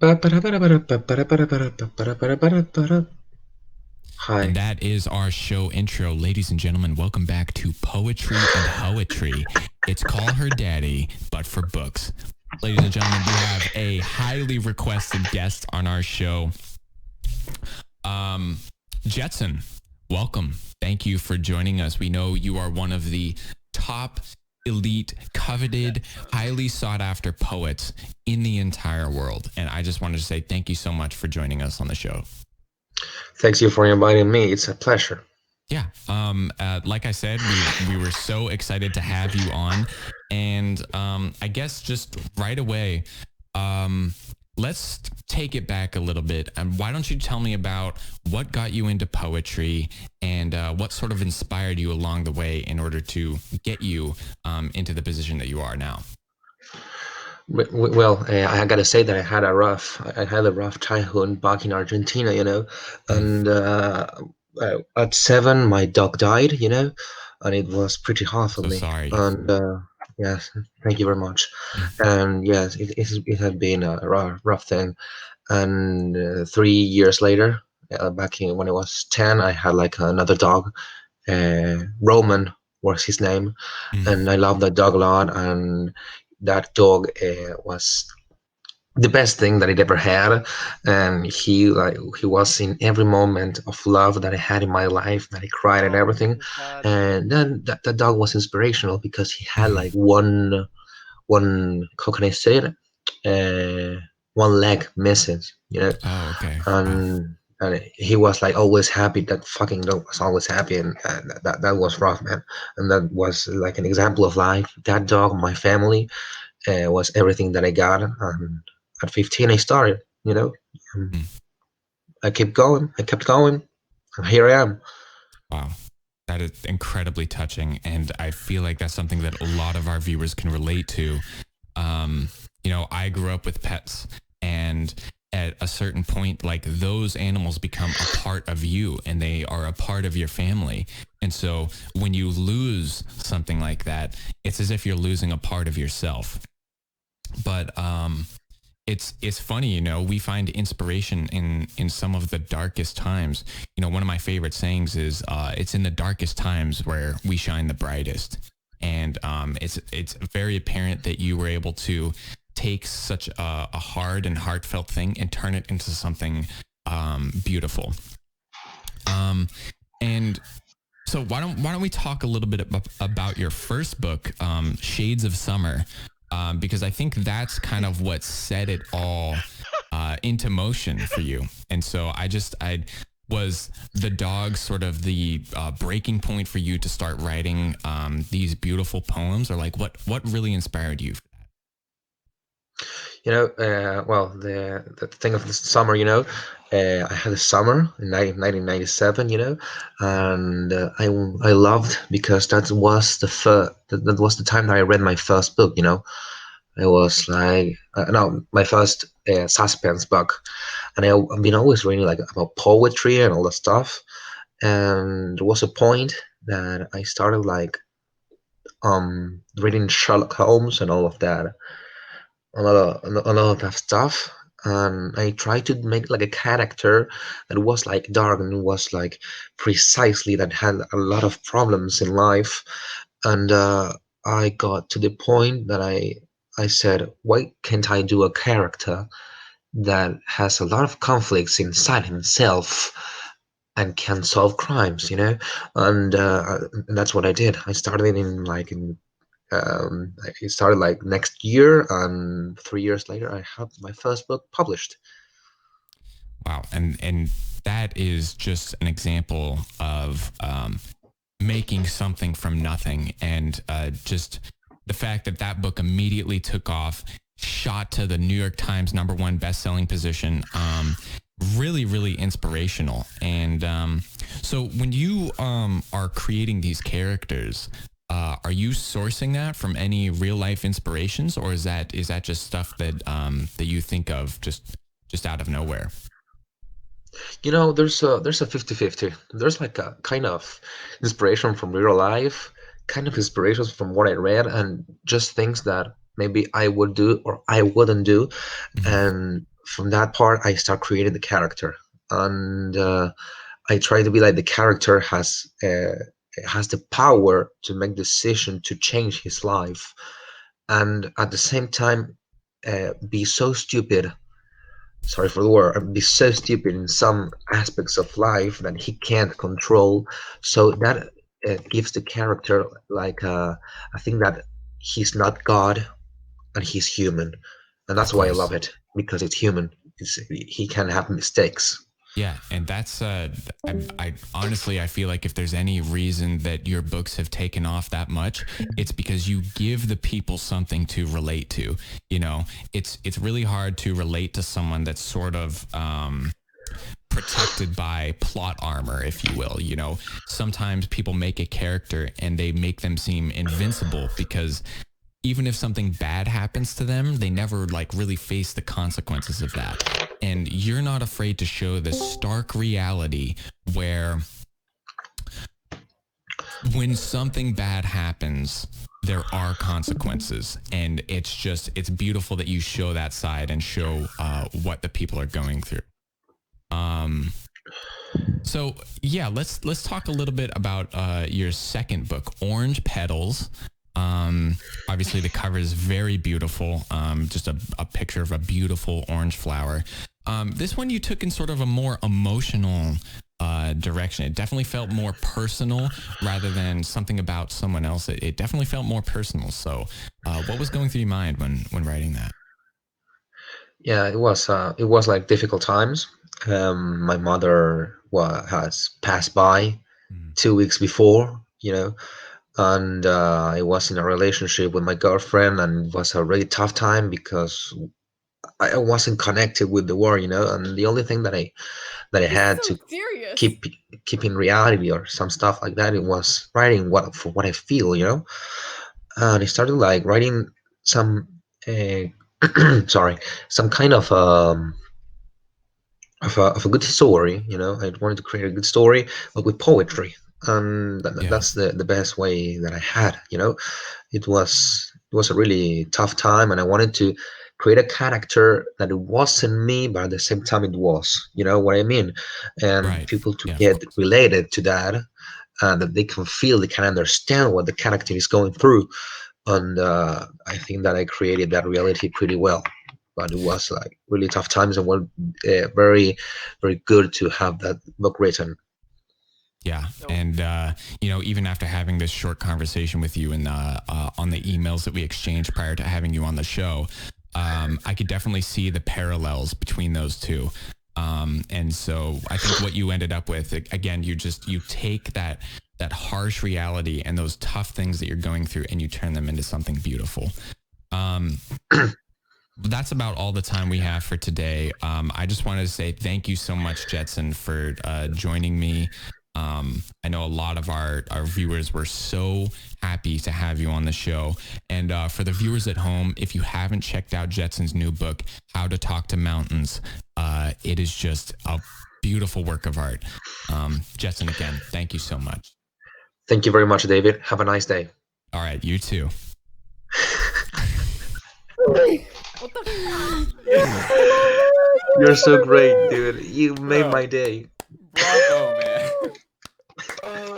And Hi. that is our show intro. Ladies and gentlemen, welcome back to Poetry and Hoetry. It's Call Her Daddy, but for books. Ladies and gentlemen, we have a highly requested guest on our show. Um, Jetson, welcome. Thank you for joining us. We know you are one of the top elite, coveted, highly sought after poets in the entire world. And I just wanted to say thank you so much for joining us on the show. Thanks you for inviting me. It's a pleasure. Yeah. Like I said, we were so excited to have you on, and I guess just right away, um, let's take it back a little bit. And why don't you tell me about what got you into poetry and what sort of inspired you along the way in order to get you into the position that you are now? Well, I gotta say that I had a rough childhood back in Argentina, Mm, and at 7, my dog died, and it was pretty hard for so me. sorry. And yes, thank you very much. Mm, And yes, it had been a rough thing. And 3 years later, back in when I was 10, I had like another dog. Roman was his name, mm, and I love that dog a lot. And that dog was the best thing that it ever had, and he was in every moment of love that I had in my life, that I cried and Oh, everything. so sad. And then that dog was inspirational because he had mm. like one how can I say it, uh, one leg missing, Oh, okay. Wow. and he was like always happy. That fucking dog was always happy, and that was rough, man. And that was like an example of life. That dog, my family, was everything that I got. And at 15, I started. Um, Mm. I kept going. I kept going, and here I am. Wow. That is incredibly touching. And I feel like that's something that a lot of our viewers can relate to. Um, I grew up with pets, and at a certain point, like those animals become a part of you and they are a part of your family. And so when you lose something like that, it's as if you're losing a part of yourself. But it's funny, we find inspiration in some of the darkest times. One of my favorite sayings is it's in the darkest times where we shine the brightest. And it's very apparent that you were able to take such a hard and heartfelt thing and turn it into something beautiful. um and so why don't we talk a little bit about your first book, Shades of Summer, because I think that's kind of what set it all into motion for you. And so I was the dog sort of the breaking point for you to start writing these beautiful poems, or like what really inspired you? Well, the thing of the summer, I had a summer in 1997, and I loved because that was the time that I read my first book. It was like no, my first suspense book, and I've been always reading like about poetry and all that stuff. And there was a point that I started like reading Sherlock Holmes and all of that, a lot of that stuff. And I tried to make like a character that was like dark and was like precisely that had a lot of problems in life. And I got to the point that I said, why can't I do a character that has a lot of conflicts inside himself and can solve crimes, and that's what I did. I started it started like next year, and 3 years later, I had my first book published. Wow. And that is just an example of making something from nothing. And just the fact that that book immediately took off, shot to the New York Times #1 best-selling position, really, really inspirational. And so when you are creating these characters, are you sourcing that from any real life inspirations, or is that just stuff that you think of just out of nowhere? There's a 50-50. There's like a kind of inspiration from real life, kind of inspirations from what I read, and just things that maybe I would do or I wouldn't do. Mhm. And from that part, I start creating the character, and I try to be like the character has the power to make decision to change his life, and at the same time, be so stupid. Sorry for the word. Be so stupid in some aspects of life that he can't control. So that gives the character like I think that he's not God and he's human, and Of that's why I course. love it because it's human. He can have mistakes. Yeah, and that's I honestly I feel like if there's any reason that your books have taken off that much, it's because you give the people something to relate to. You know, it's really hard to relate to someone that's sort of protected by plot armor, if you will. You know, sometimes people make a character and they make them seem invincible because even if something bad happens to them, they never like really face the consequences of that. And you're not afraid to show the stark reality where when something bad happens, there are consequences. And it's beautiful that you show that side and show what the people are going through. So yeah, let's talk a little bit about your second book, Orange Petals. Obviously the cover is very beautiful. Just a picture of a beautiful orange flower. This one you took in sort of a more emotional direction. It definitely felt more personal rather than something about someone else. It definitely felt more personal. So, what was going through your mind when writing that? Yeah, it was like difficult times. My mother has passed by Mm. 2 weeks before, and I was in a relationship with my girlfriend, and it was a really tough time because I wasn't connected with the world, and the only thing that I This is had so to serious. keep keep in reality or some stuff like that, it was writing what I feel, and I started like writing some uh, sorry, some kind of a good story. I wanted to create a good story, but with poetry, and Yeah, that's the best way that I had. It was a really tough time, and I wanted to create a character that it wasn't me, but at the same time it was. You know what I mean? And right. people to Yeah, of get course. related to that, that they can feel, they can understand what the character is going through, and I think that I created that reality pretty well. But it was like really tough times, and were very, very good to have that book written. Yeah, No. and even after having this short conversation with you and on the emails that we exchanged prior to having you on the show, I could definitely see the parallels between those two. And so I think what you ended up with, again, you take that harsh reality and those tough things that you're going through, and you turn them into something beautiful. Um, that's about all the time we have for today. I just wanted to say thank you so much, Jetson, for joining me. I know a lot of our viewers were so happy to have you on the show. And for the viewers at home, if you haven't checked out Jetson's new book, How to Talk to Mountains, it is just a beautiful work of art. Jetson, again, thank you so much. Thank you very much, David. Have a nice day. All right, you too. What the fuck? You're so great, dude. You made Bro, my day. bravo, man.